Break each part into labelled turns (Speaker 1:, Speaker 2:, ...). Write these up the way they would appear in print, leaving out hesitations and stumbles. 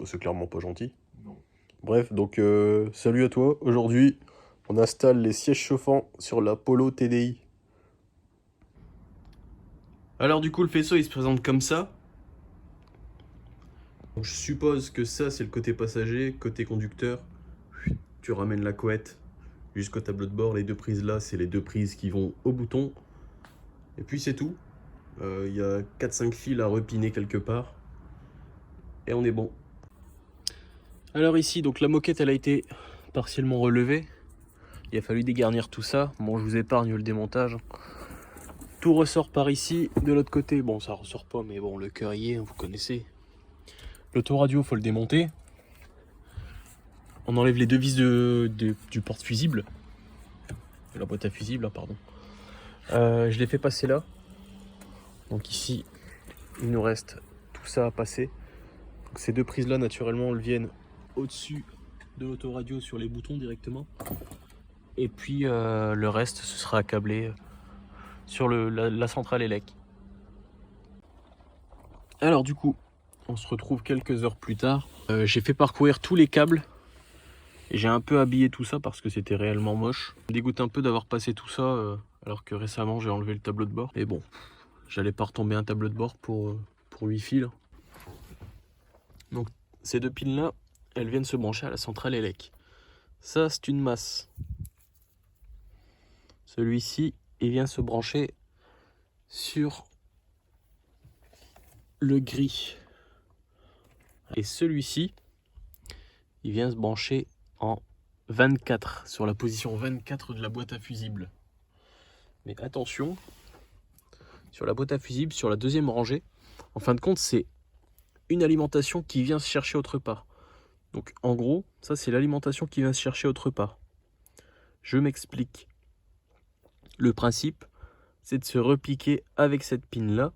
Speaker 1: c'est clairement pas gentil.
Speaker 2: Non.
Speaker 1: Bref, donc salut à toi. Aujourd'hui, on installe les sièges chauffants sur la Polo TDI. Alors du coup, le faisceau, il se présente comme ça. Donc, je suppose que ça, c'est le côté passager, côté conducteur. Tu ramènes la couette jusqu'au tableau de bord. Les deux prises là, c'est les deux prises qui vont au bouton. Et puis c'est tout. Il y a 4-5 fils à repiner quelque part. Et on est bon. Alors ici, donc la moquette, elle a été partiellement relevée. Il a fallu dégarnir tout ça. Bon, je vous épargne le démontage. Tout ressort par ici. De l'autre côté, bon, ça ressort pas, mais bon, le cœur y est, vous connaissez. L'autoradio, faut le démonter. On enlève les deux vis du porte-fusible. De la boîte à fusible, là, pardon. Je l'ai fait passer là. Donc ici, il nous reste tout ça à passer. Donc ces deux prises-là, naturellement, elles viennent au-dessus de l'autoradio sur les boutons directement. Et puis le reste, ce sera câblé sur la centrale élec. Alors du coup, on se retrouve quelques heures plus tard. J'ai fait parcourir tous les câbles. Et j'ai un peu habillé tout ça parce que c'était réellement moche. Ça me dégoûte un peu d'avoir passé tout ça alors que récemment j'ai enlevé le tableau de bord. Mais bon, j'allais pas retomber un tableau de bord pour 8 fils. Donc ces deux piles là, elles viennent se brancher à la centrale élec. Ça c'est une masse. Celui-ci, il vient se brancher sur le gris. Et celui-ci, il vient se brancher en 24, sur la position 24 de la boîte à fusible. Mais attention, sur la boîte à fusible, sur la deuxième rangée, en fin de compte, c'est une alimentation qui vient se chercher autre part. Donc en gros, ça c'est l'alimentation qui vient se chercher autre part. Je m'explique. Le principe, c'est de se repiquer avec cette pin là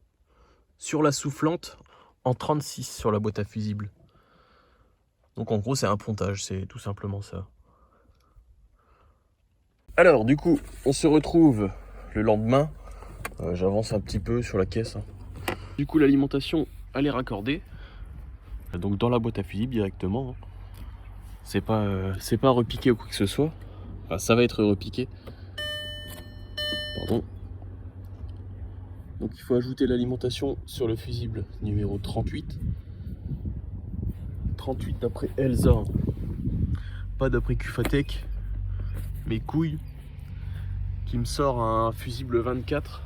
Speaker 1: sur la soufflante en 36 sur la boîte à fusible. Donc en gros, c'est un pontage, c'est tout simplement ça. Alors du coup, on se retrouve le lendemain. J'avance un petit peu sur la caisse. Du coup, l'alimentation, elle est raccordée. Donc dans la boîte à fusible directement. C'est pas repiqué ou quoi que ce soit. Enfin, ça va être repiqué. Pardon. Donc il faut ajouter l'alimentation sur le fusible numéro 38. 38 d'après Elsa. Pas d'après Cufatec. Mes couilles. Qui me sort un fusible 24.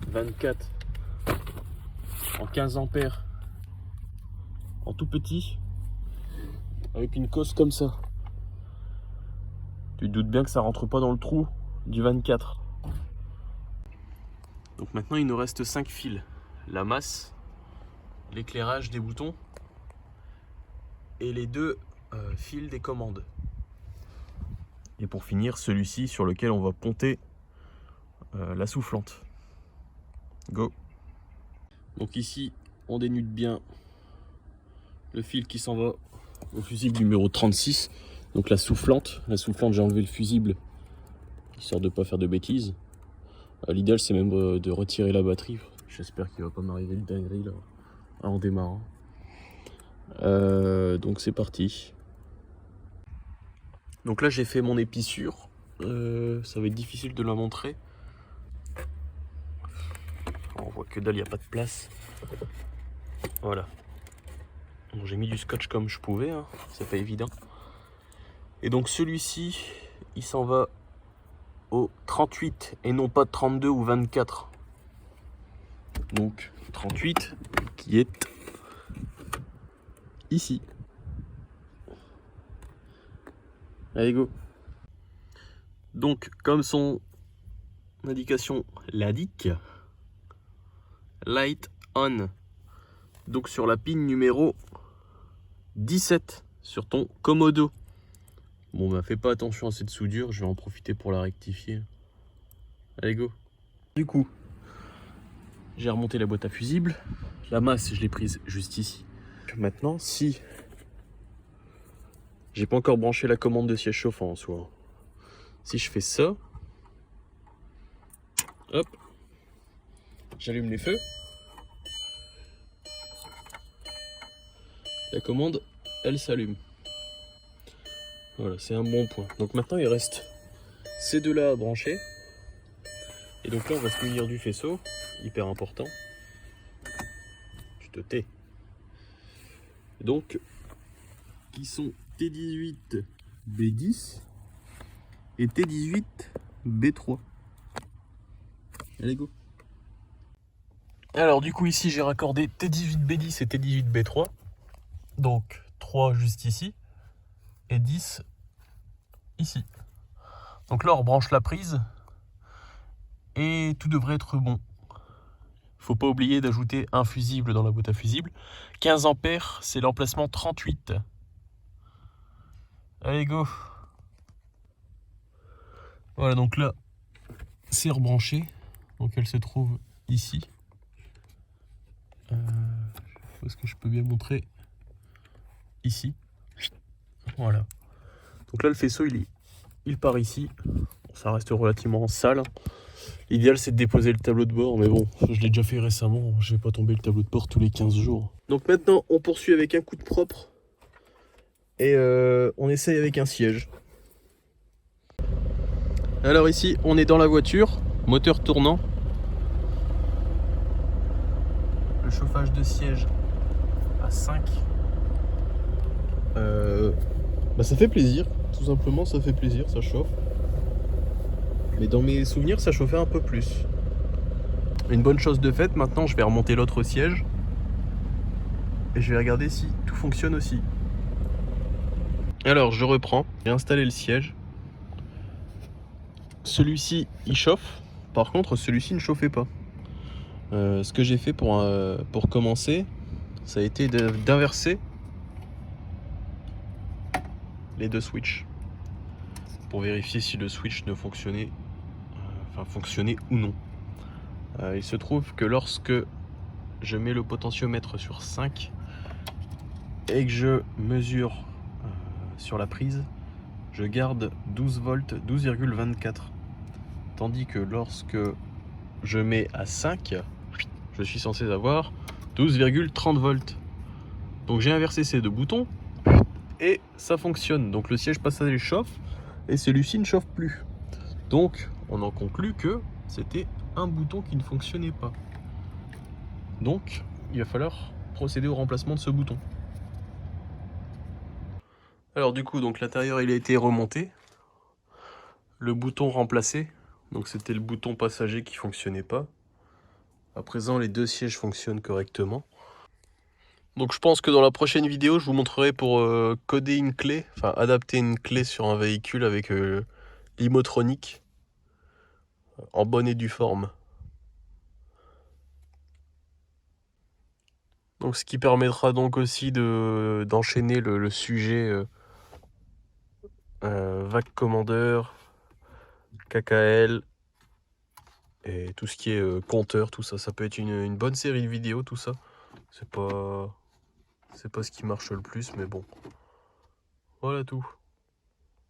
Speaker 1: 24 en 15 ampères. En tout petit. Avec une cosse comme ça. Tu te doutes bien que ça rentre pas dans le trou du 24. Donc maintenant il nous reste 5 fils. La masse, l'éclairage des boutons et les deux fils des commandes. Et pour finir, celui-ci sur lequel on va ponter la soufflante. Go. Donc ici, on dénude bien le fil qui s'en va au fusible numéro 36. Donc la soufflante, j'ai enlevé le fusible histoire de ne pas faire de bêtises. L'idéal c'est même de retirer la batterie. J'espère qu'il va pas m'arriver une dinguerie là en démarrant. Donc c'est parti. Donc là j'ai fait mon épissure. Ça va être difficile de la montrer. On voit que dalle, il n'y a pas de place. Voilà. Bon, j'ai mis du scotch comme je pouvais, hein. C'est pas évident. Et donc celui-ci, il s'en va au 38 et non pas 32 ou 24. Donc 38 qui est ici. Allez go. Donc comme son indication l'indique, light on. Donc sur la pin numéro 17 sur ton Komodo. Bon bah fais pas attention à cette soudure, je vais en profiter pour la rectifier. Allez go. Du coup, j'ai remonté la boîte à fusible. La masse, je l'ai prise juste ici. Maintenant, si j'ai pas encore branché la commande de siège chauffant en soi. Si je fais ça, hop, j'allume les feux. la commande elle s'allume. Voilà, c'est un bon point. Donc maintenant il reste ces deux là à brancher. Et donc là on va se munir du faisceau, hyper important. Tu te tais. Donc qui sont T18 B10 et T18 B3. Allez go. Alors du coup ici j'ai raccordé T18 B10 et T18 B3. Donc 3 juste ici et 10 ici. Donc là on rebranche la prise et tout devrait être bon. Faut pas oublier d'ajouter un fusible dans la boîte à fusibles. 15 ampères, c'est l'emplacement 38. Allez go. Voilà, donc là c'est rebranché. Donc elle se trouve ici. Est-ce que je peux bien montrer ici? Voilà. Donc là le faisceau il part ici. Ça reste relativement sale. L'idéal c'est de déposer le tableau de bord, mais bon, je l'ai déjà fait récemment, je vais pas tomber le tableau de bord tous les 15 jours. Donc maintenant on poursuit avec un coup de propre et on essaye avec un siège. Alors ici on est dans la voiture, moteur tournant. Le chauffage de siège à 5. Ça fait plaisir, tout simplement ça fait plaisir, ça chauffe. Mais dans mes souvenirs ça chauffait un peu plus. Une bonne chose de faite, maintenant je vais remonter l'autre siège et je vais regarder si tout fonctionne aussi. Alors je reprends, j'ai installé le siège. Celui-ci il chauffe, par contre celui-ci ne chauffait pas. Ce que j'ai fait pour commencer, ça a été d'inverser les deux switches pour vérifier si le switch ne fonctionnait, fonctionnait ou non. Il se trouve que lorsque je mets le potentiomètre sur 5 et que je mesure sur la prise, je garde 12 volts, 12,24. Tandis que lorsque je mets à 5, je suis censé avoir 12,30 volts. Donc j'ai inversé ces deux boutons et ça fonctionne. Donc le siège passager chauffe et celui-ci ne chauffe plus. Donc on en conclut que c'était un bouton qui ne fonctionnait pas. Donc il va falloir procéder au remplacement de ce bouton. Alors du coup, donc l'intérieur il a été remonté. Le bouton remplacé, donc c'était le bouton passager qui fonctionnait pas. À présent, les deux sièges fonctionnent correctement. Donc je pense que dans la prochaine vidéo, je vous montrerai pour coder une clé, enfin adapter une clé sur un véhicule avec l'imotronique en bonne et due forme. Donc ce qui permettra donc aussi d'enchaîner le sujet vac commandeur, KKL et tout ce qui est compteur, tout ça. Ça peut être une bonne série de vidéos, tout ça. C'est pas ce qui marche le plus, mais bon. Voilà tout.